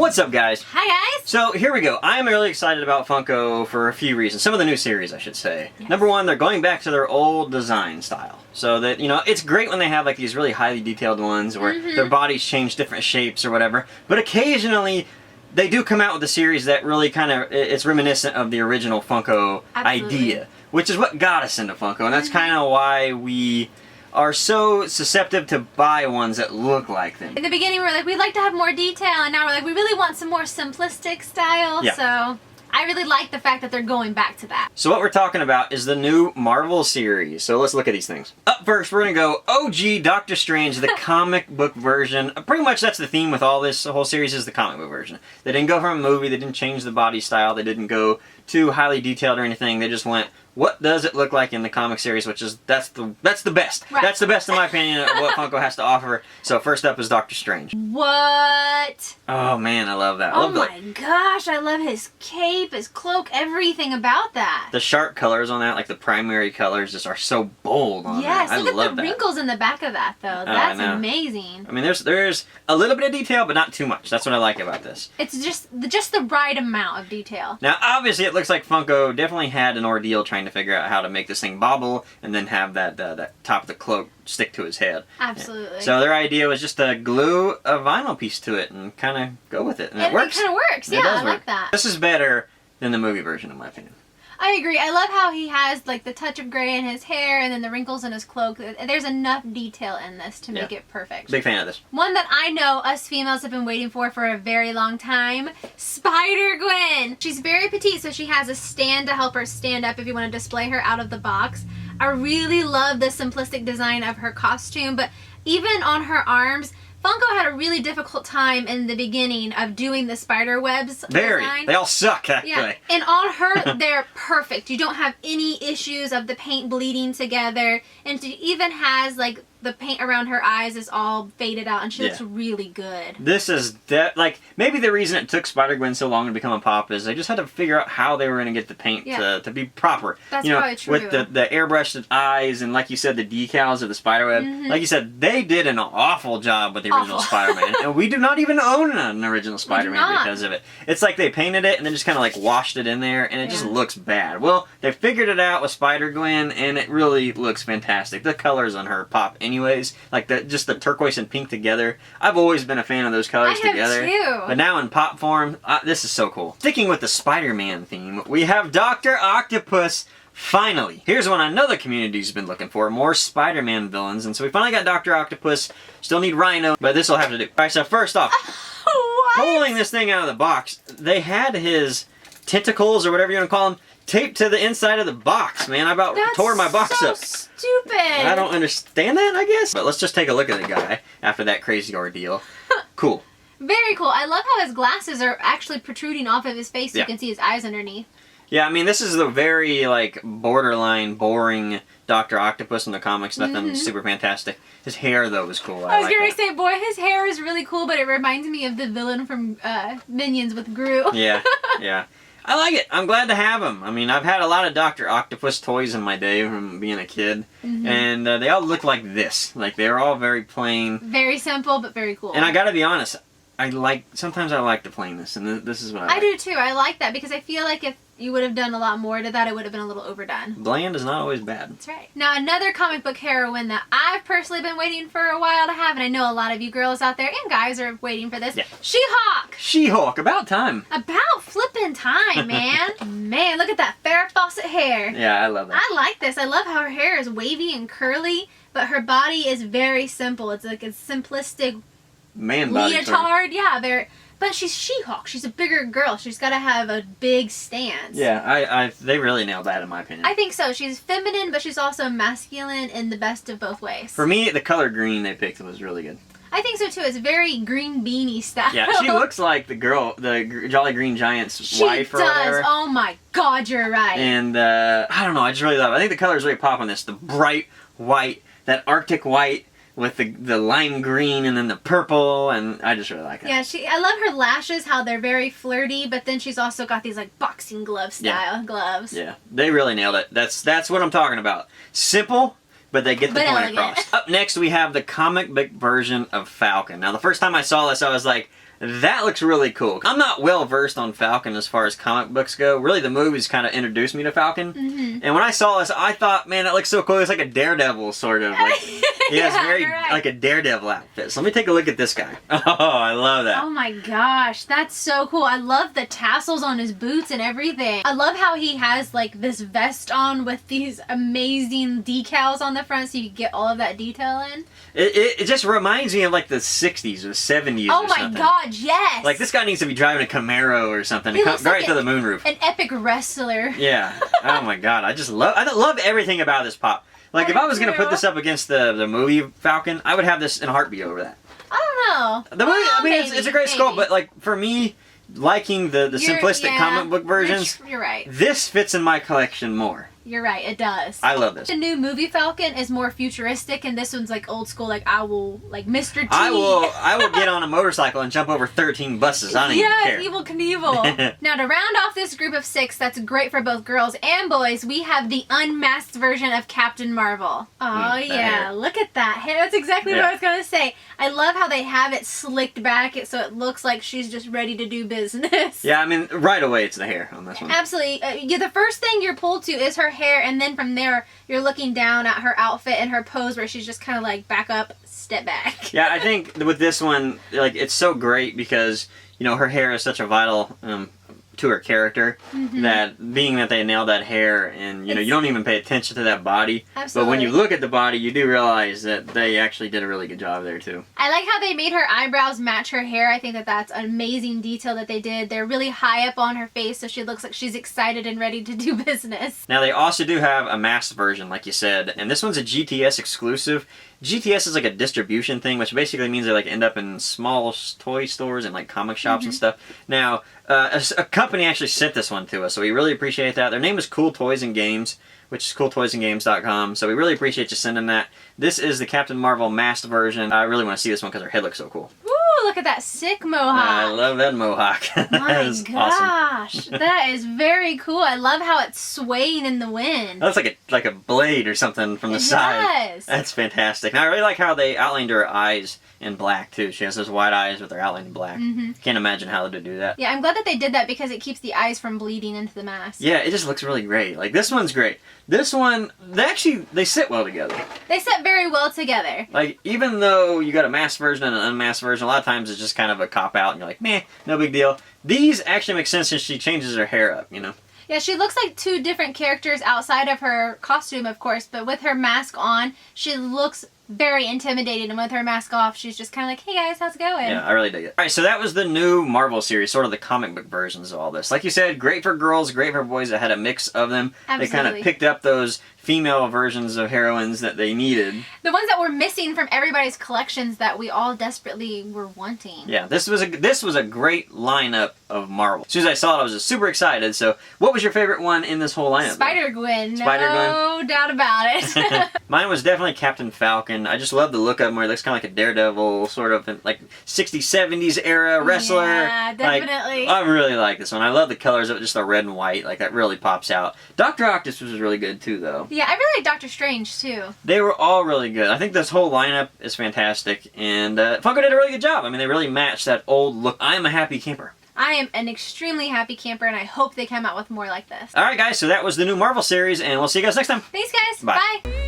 What's up, guys? Hi, guys! So, here we go. I am really excited about Funko for a few reasons. Some of the new series, I should say. Yes. Number one, they're going back to their old design style. So that, you know, it's great when they have like these really highly detailed ones where their bodies change different shapes or whatever. But occasionally, they do come out with a series that really kind of, it's reminiscent of the original Funko idea. Which is what got us into Funko. And that's kind of why we are so susceptible to buy ones that look like them. In the beginning, we were like, we'd like to have more detail, and now we're like, we really want some more simplistic style, so I really like the fact that they're going back to that. So what we're talking about is the new Marvel series. So let's look at these things. Up first, we're going to go OG Doctor Strange, the comic book version. Pretty much that's the theme with all this whole series is the comic book version. They didn't go from a movie, they didn't change the body style, they didn't go too highly detailed or anything. They just went, what does it look like in the comic series, which is, that's the best. Right. That's the best in my opinion of what Funko has to offer. So first up is Doctor Strange. What? Oh man, I love that. I Oh love my gosh, I love his cape, his cloak, everything about that. the sharp colors on that, like the primary colors just are so bold on Yes, that. look I love at the that. wrinkles in the back of that, though. I That's know. amazing. I mean, there's a little bit of detail, but not too much. That's what I like about this. It's just the right amount of detail. Now, obviously, it looks like Funko definitely had an ordeal trying to figure out how to make this thing bobble and then have that top of the cloak stick to his head. Absolutely. So their idea was just to glue a vinyl piece to it and kind of go with it, and it works. It kind of works. It Yeah, does I work. like that. This is better than the movie version, in my opinion. I agree. I love how he has like the touch of gray in his hair and then the wrinkles in his cloak. There's enough detail in this to make it perfect. Big fan of this. One that I know us females have been waiting for a very long time, Spider-Gwen. She's very petite, so she has a stand to help her stand up if you want to display her out of the box. I really love the simplistic design of her costume, but even on her arms, Funko had a really difficult time in the beginning of doing the spider webs design. They all suck, actually. Yeah, and on her, they're perfect. You don't have any issues of the paint bleeding together, and she even has like the paint around her eyes is all faded out, and she looks really good. This is like maybe the reason it took Spider-Gwen so long to become a pop is they just had to figure out how they were going to get the paint to be proper. That's probably true. With the airbrushed eyes and, like you said, the decals of the spiderweb. Like you said, they did an awful job with the original Spider-Man, and we do not even own an original Spider-Man because of it. It's like they painted it and then just kind of like washed it in there, and it just looks bad. Well, they figured it out with Spider-Gwen, and it really looks fantastic. The colors on her pop anyways, like just the turquoise and pink together. I've always been a fan of those colors together. I have too. But now in pop form, this is so cool. Sticking with the Spider-Man theme, we have Dr. Octopus. Finally, here's one I know the community's been looking for, more Spider-Man villains, and so we finally got Dr. Octopus. Still need Rhino, but this will have to do. Alright, so first off, pulling this thing out of the box, they had his tentacles, or whatever you want to call them, taped to the inside of the box, man. I about tore my box up. Stupid. I don't understand that, I guess. But let's just take a look at the guy after that crazy ordeal. Cool. Very cool. I love how his glasses are actually protruding off of his face so you can see his eyes underneath. Yeah, I mean, this is the very, like, borderline, boring Dr. Octopus in the comics. Nothing super fantastic. His hair, though, was cool. I was going to say, boy, his hair is really cool, but it reminds me of the villain from Minions with Gru. Yeah, yeah. I like it. I'm glad to have him. I mean, I've had a lot of Dr. Octopus toys in my day from being a kid, and they all look like this. Like, they're all very plain. Very simple, but very cool. And I gotta be honest, sometimes I like the plainness, and this is what I like. I do too. I like that because I feel like if you would have done a lot more to that, it would have been a little overdone. Bland is not always bad. That's right. Now, another comic book heroine that I've personally been waiting for a while to have, and I know a lot of you girls out there and guys are waiting for this. Yeah. She-Hulk! She-Hulk, about time. About flipping time, man. Man, look at that Farrah Fawcett hair. Yeah, I love that. I like this. I love how her hair is wavy and curly, but her body is very simple. It's like a simplistic Man body. leotard. Yeah, but she's She-Hulk. She's a bigger girl. She's got to have a big stance. Yeah, they really nailed that in my opinion. I think so. She's feminine, but she's also masculine in the best of both ways. For me, the color green they picked was really good. I think so too. It's very green beanie style. Yeah, she looks like the girl, the Jolly Green Giant's wife or whatever. She does. Oh my God, you're right. And I don't know, I just really love it. I think the colors really pop on this. The bright white, that Arctic white with the lime green and then the purple, and I just really like it. Yeah, I love her lashes, how they're very flirty, but then she's also got these like boxing glove style gloves. Yeah, they really nailed it. That's what I'm talking about. Simple, but they get the point across. Up next, we have the comic book version of Falcon. Now, the first time I saw this, I was like, That looks really cool. I'm not well versed on Falcon as far as comic books go. Really, the movies kind of introduced me to Falcon. And when I saw this, I thought, man, that looks so cool. It's like a Daredevil sort of. Like, yeah, it's very like a Daredevil outfit. So let me take a look at this guy. Oh, I love that. Oh my gosh, that's so cool. I love the tassels on his boots and everything. I love how he has like this vest on with these amazing decals on the front so you can get all of that detail in. It just reminds me of like the 60s or 70s Oh or my something. god, yes! Like this guy needs to be driving a Camaro or something. He Come looks right like to the moonroof. An epic wrestler. Yeah. Oh my god. I love everything about this pop. Like if I was gonna put this up against the movie Falcon, I would have this in a heartbeat over that. I don't know. The movie, Well, I mean, maybe, it's a great sculpt, but like for me, liking the simplistic comic book versions, You're right. this fits in my collection more. You're right, it does. I love this. The new movie Falcon is more futuristic, and this one's like old school, like Mr. T. I will get on a motorcycle and jump over 13 buses. I don't even care. Evel Knievel. Now, to round off this group of 6 that's great for both girls and boys, we have the unmasked version of Captain Marvel. Oh, yeah. hair. Look at that hair. That's exactly what I was going to say. I love how they have it slicked back so it looks like she's just ready to do business. Yeah, I mean, right away it's the hair on this one. Absolutely. The first thing you're pulled to is her hair, and then from there, you're looking down at her outfit and her pose where she's just kind of like back up, step back. Yeah, I think with this one, like, it's so great because, you know, her hair is such a vital to her character that being that they nailed that hair and, you know, you don't even pay attention to that body. Absolutely. But when you look at the body, you do realize that they actually did a really good job there, too. I like how they made her eyebrows match her hair. I think that that's an amazing detail that they did. They're really high up on her face, so she looks like she's excited and ready to do business. Now, they also do have a masked version, like you said, and this one's a GTS exclusive. GTS is like a distribution thing, which basically means they like end up in small toy stores and like comic shops and stuff. Now, a company actually sent this one to us, so we really appreciate that. Their name is Cool Toys and Games, which is cooltoysandgames.com, so we really appreciate you sending that. This is the Captain Marvel masked version. I really want to see this one because her head looks so cool. Ooh, look at that sick mohawk. I love that mohawk. My That is gosh, awesome. that is very cool. I love how it's swaying in the wind. That looks like a blade or something from the It side. does. That's fantastic. And I really like how they outlined her eyes in black too. She has those white eyes with her outline in black. Can't imagine how to do that. Yeah, I'm glad that they did that because it keeps the eyes from bleeding into the mask. Yeah, it just looks really great. Like this one's great. This one, they sit well together. They sit very well together. Like even though you got a masked version and an unmasked version, a lot of times it's just kind of a cop out, and you're like, meh, no big deal. These actually make sense since she changes her hair up, you know. Yeah, she looks like 2 different characters outside of her costume, of course, but with her mask on, she looks very intimidating, and with her mask off, she's just kind of like, hey guys, how's it going? Yeah, I really dig it. Alright, so that was the new Marvel series, sort of the comic book versions of all this. Like you said, great for girls, great for boys that had a mix of them. Absolutely. They kind of picked up those female versions of heroines that they needed. The ones that were missing from everybody's collections that we all desperately were wanting. Yeah, this was a great lineup of Marvel. As soon as I saw it, I was just super excited. So, what was your favorite one in this whole lineup? Spider-Gwen, Spider-Gwen? no doubt about it. Mine was definitely Captain Falcon. I just love the look of him where he looks kind of like a Daredevil, sort of like 60s, 70s era wrestler. Yeah, definitely. Like, I really like this one. I love the colors of it, just the red and white. Like, that really pops out. Dr. Octopus was really good, too, though. Yeah, I really like Doctor Strange, too. They were all really good. I think this whole lineup is fantastic. And Funko did a really good job. I mean, they really matched that old look. I'm a happy camper. I am an extremely happy camper, and I hope they come out with more like this. Alright, guys, so that was the new Marvel series, and we'll see you guys next time. Thanks, guys. Bye. Bye.